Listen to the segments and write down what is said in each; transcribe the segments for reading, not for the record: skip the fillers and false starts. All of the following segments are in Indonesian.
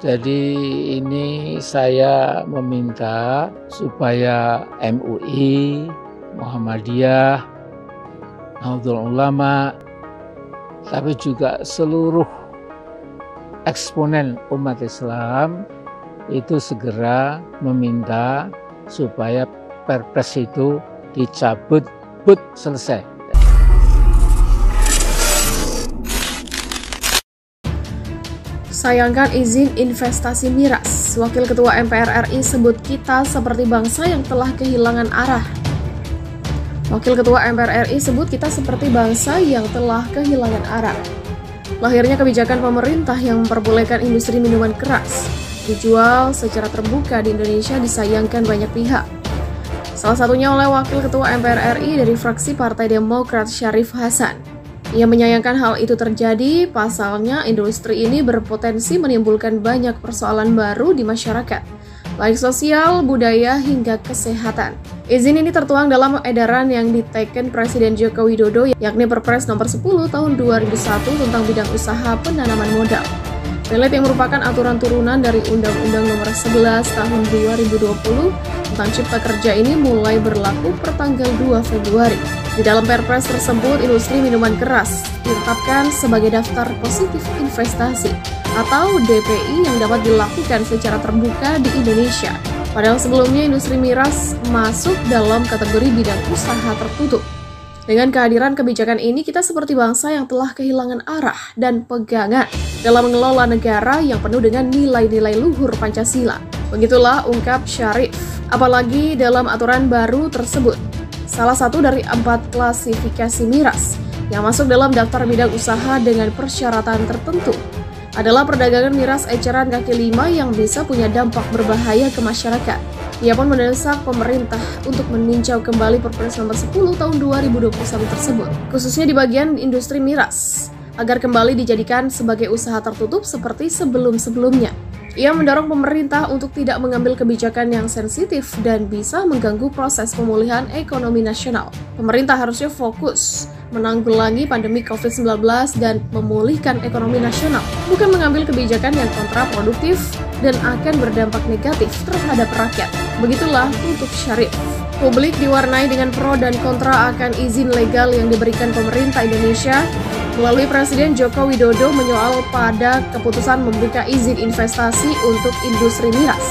Jadi ini saya meminta supaya MUI, Muhammadiyah, Nahdlatul Ulama, tapi juga seluruh eksponen umat Islam itu segera meminta supaya Perpres itu dicabut, selesai. Sayangkan izin investasi miras. Wakil Ketua MPR RI sebut kita seperti bangsa yang telah kehilangan arah. Wakil Ketua MPR RI sebut kita seperti bangsa yang telah kehilangan arah. Lahirnya kebijakan pemerintah yang memperbolehkan industri minuman keras dijual secara terbuka di Indonesia disayangkan banyak pihak. Salah satunya oleh Wakil Ketua MPR RI dari fraksi Partai Demokrat Syarif Hasan. Ia menyayangkan hal itu terjadi, pasalnya industri ini berpotensi menimbulkan banyak persoalan baru di masyarakat, baik sosial, budaya, hingga kesehatan. Izin ini tertuang dalam edaran yang diteken Presiden Joko Widodo, yakni Perpres nomor 10 tahun 2001 tentang bidang usaha penanaman modal. Pelet yang merupakan aturan turunan dari Undang-Undang nomor 11 tahun 2020 tentang Cipta Kerja ini mulai berlaku pertanggal 2 Februari. Di dalam Perpres tersebut, industri minuman keras ditetapkan sebagai daftar positif investasi atau DPI yang dapat dilakukan secara terbuka di Indonesia. Padahal sebelumnya industri miras masuk dalam kategori bidang usaha tertutup. Dengan kehadiran kebijakan ini, kita seperti bangsa yang telah kehilangan arah dan pegangan dalam mengelola negara yang penuh dengan nilai-nilai luhur Pancasila. Begitulah ungkap Syarif. Apalagi dalam aturan baru tersebut, salah satu dari 4 klasifikasi miras yang masuk dalam daftar bidang usaha dengan persyaratan tertentu adalah perdagangan miras eceran kaki 5 yang bisa punya dampak berbahaya ke masyarakat. Ia pun mendesak pemerintah untuk meninjau kembali Perpres nomor 10 tahun 2021 tersebut, khususnya di bagian industri miras, agar kembali dijadikan sebagai usaha tertutup seperti sebelum-sebelumnya. Ia mendorong pemerintah untuk tidak mengambil kebijakan yang sensitif dan bisa mengganggu proses pemulihan ekonomi nasional. Pemerintah harusnya fokus menanggulangi pandemi COVID-19 dan memulihkan ekonomi nasional, bukan mengambil kebijakan yang kontraproduktif dan akan berdampak negatif terhadap rakyat. Begitulah untuk Syarif. Publik diwarnai dengan pro dan kontra akan izin legal yang diberikan pemerintah Indonesia melalui Presiden Joko Widodo menyoal pada keputusan membuka izin investasi untuk industri miras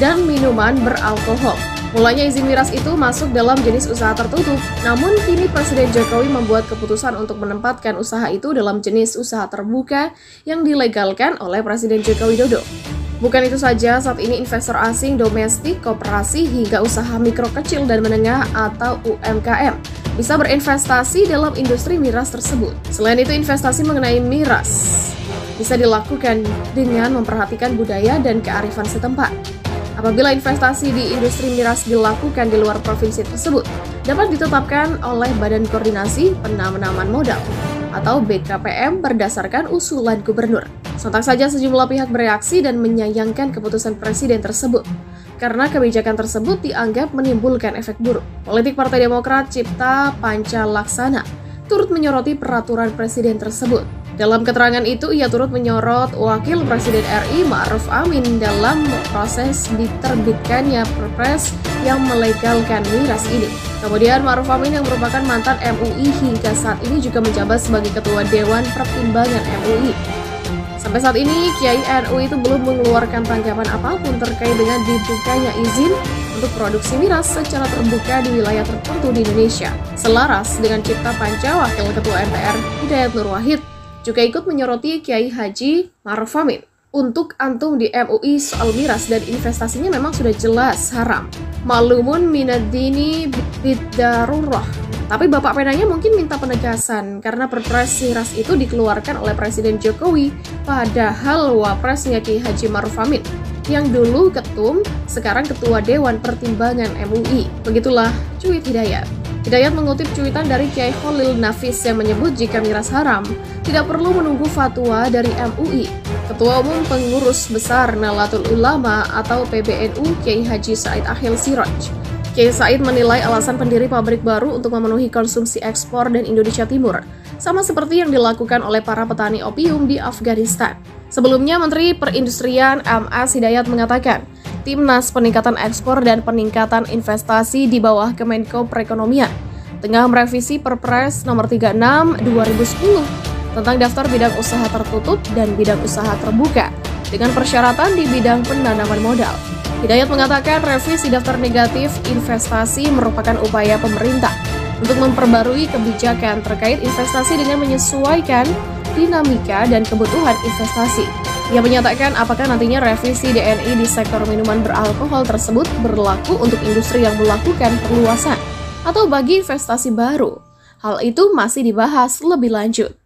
dan minuman beralkohol. Mulanya izin miras itu masuk dalam jenis usaha tertutup, namun kini Presiden Jokowi membuat keputusan untuk menempatkan usaha itu dalam jenis usaha terbuka yang dilegalkan oleh Presiden Joko Widodo. Bukan itu saja, saat ini investor asing, domestik, koperasi, hingga usaha mikro kecil dan menengah atau UMKM bisa berinvestasi dalam industri miras tersebut. Selain itu, investasi mengenai miras bisa dilakukan dengan memperhatikan budaya dan kearifan setempat. Apabila investasi di industri miras dilakukan di luar provinsi tersebut, dapat ditetapkan oleh Badan Koordinasi Penanaman Modal atau BKPM berdasarkan usulan gubernur. Sontak saja sejumlah pihak bereaksi dan menyayangkan keputusan presiden tersebut, karena kebijakan tersebut dianggap menimbulkan efek buruk. Politik Partai Demokrat Cipta Panca Laksana turut menyoroti peraturan presiden tersebut. Dalam keterangan itu, ia turut menyorot Wakil Presiden RI Ma'ruf Amin dalam proses diterbitkannya Perpres yang melegalkan miras ini. Kemudian Ma'ruf Amin yang merupakan mantan MUI hingga saat ini juga menjabat sebagai Ketua Dewan Pertimbangan MUI. Sampai saat ini, Kiai NU itu belum mengeluarkan tanggapan apapun terkait dengan dibukanya izin untuk produksi miras secara terbuka di wilayah tertentu di Indonesia. Selaras dengan Cipta Panca, Wakil Ketua MPR Hidayat Nur Wahid juga ikut menyoroti Kiai Haji Ma'ruf Amin. Untuk antum di MUI soal miras dan investasinya memang sudah jelas haram. Maklumun minad-dini bid-darurah. Tapi Bapak Penanya mungkin minta penegasan karena Perpres miras itu dikeluarkan oleh Presiden Jokowi, padahal wapresnya Kiai Haji Ma'ruf Amin yang dulu ketum, sekarang Ketua Dewan Pertimbangan MUI. Begitulah cuit Hidayat. Hidayat mengutip cuitan dari Kiai Khalil Nafis yang menyebut jika miras haram, tidak perlu menunggu fatwa dari MUI. Ketua Umum Pengurus Besar Nahdlatul Ulama atau PBNU Kiai Haji Said Akhil Siraj. Kiai Said menilai alasan pendiri pabrik baru untuk memenuhi konsumsi ekspor dan Indonesia Timur sama seperti yang dilakukan oleh para petani opium di Afghanistan. Sebelumnya, Menteri Perindustrian M.S. Hidayat mengatakan, Timnas Peningkatan Ekspor dan Peningkatan Investasi di bawah Kemenko Perekonomian tengah merevisi Perpres Nomor 36 2010 tentang daftar bidang usaha tertutup dan bidang usaha terbuka dengan persyaratan di bidang penanaman modal. Hidayat mengatakan revisi daftar negatif investasi merupakan upaya pemerintah untuk memperbarui kebijakan terkait investasi dengan menyesuaikan dinamika dan kebutuhan investasi. Ia menyatakan apakah nantinya revisi DNI di sektor minuman beralkohol tersebut berlaku untuk industri yang melakukan perluasan atau bagi investasi baru. Hal itu masih dibahas lebih lanjut.